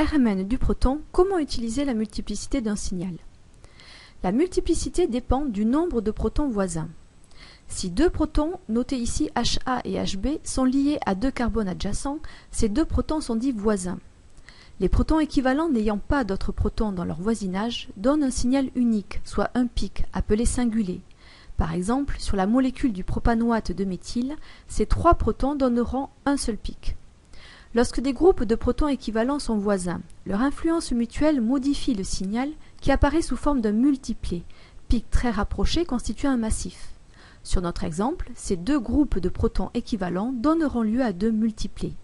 Rmn du proton, comment utiliser la multiplicité d'un signal? La multiplicité dépend du nombre de protons voisins. Si deux protons, notés ici HA et HB, sont liés à deux carbones adjacents, ces deux protons sont dits voisins. Les protons équivalents n'ayant pas d'autres protons dans leur voisinage donnent un signal unique, soit un pic, appelé singulier. Par exemple, sur la molécule du propanoate de méthyle, ces trois protons donneront un seul pic. Lorsque des groupes de protons équivalents sont voisins, leur influence mutuelle modifie le signal qui apparaît sous forme d'un multiplé, pic très rapproché constituant un massif. Sur notre exemple, ces deux groupes de protons équivalents donneront lieu à deux multiplés.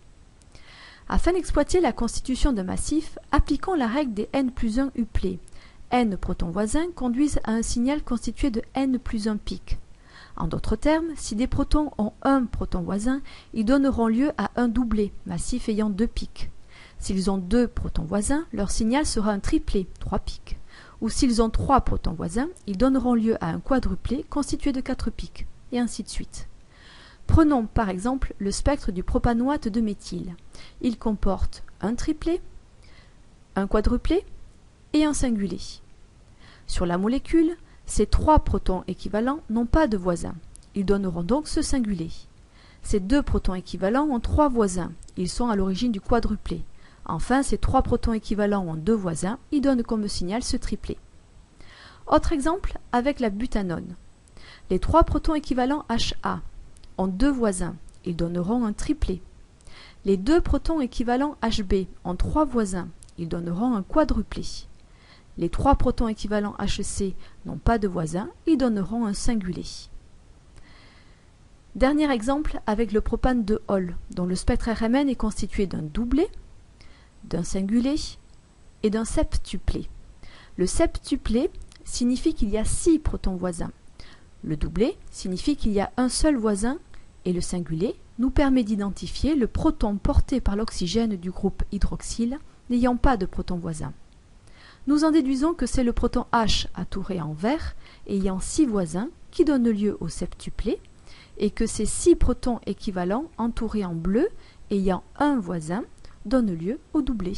Afin d'exploiter la constitution d'un massif, appliquons la règle des n plus 1 uplés. N protons voisins conduisent à un signal constitué de n plus 1 pic. En d'autres termes, si des protons ont un proton voisin, ils donneront lieu à un doublé, massif ayant deux pics. S'ils ont deux protons voisins, leur signal sera un triplé, 3 pics. Ou s'ils ont trois protons voisins, ils donneront lieu à un quadruplé constitué de 4 pics, et ainsi de suite. Prenons par exemple le spectre du propanoate de méthyle. Il comporte un triplé, un quadruplé et un singulier. Sur la molécule, ces trois protons équivalents n'ont pas de voisins. Ils donneront donc ce singulier. Ces deux protons équivalents ont trois voisins. Ils sont à l'origine du quadruplé. Enfin, ces trois protons équivalents ont deux voisins. Ils donnent comme signal ce triplé. Autre exemple avec la butanone. Les trois protons équivalents HA ont deux voisins. Ils donneront un triplé. Les deux protons équivalents HB ont trois voisins. Ils donneront un quadruplé. Les trois protons équivalents HC n'ont pas de voisins, ils donneront un singulier. Dernier exemple avec le propane de Hall, dont le spectre Rmn est constitué d'un doublé, d'un singulier et d'un septuplé. Le septuplé signifie qu'il y a 6 protons voisins. Le doublé signifie qu'il y a un seul voisin et le singulier nous permet d'identifier le proton porté par l'oxygène du groupe hydroxyle n'ayant pas de proton voisin. Nous en déduisons que c'est le proton H atouré en vert ayant 6 voisins qui donne lieu au septuplé et que ces 6 protons équivalents entourés en bleu ayant un voisin donnent lieu au doublé.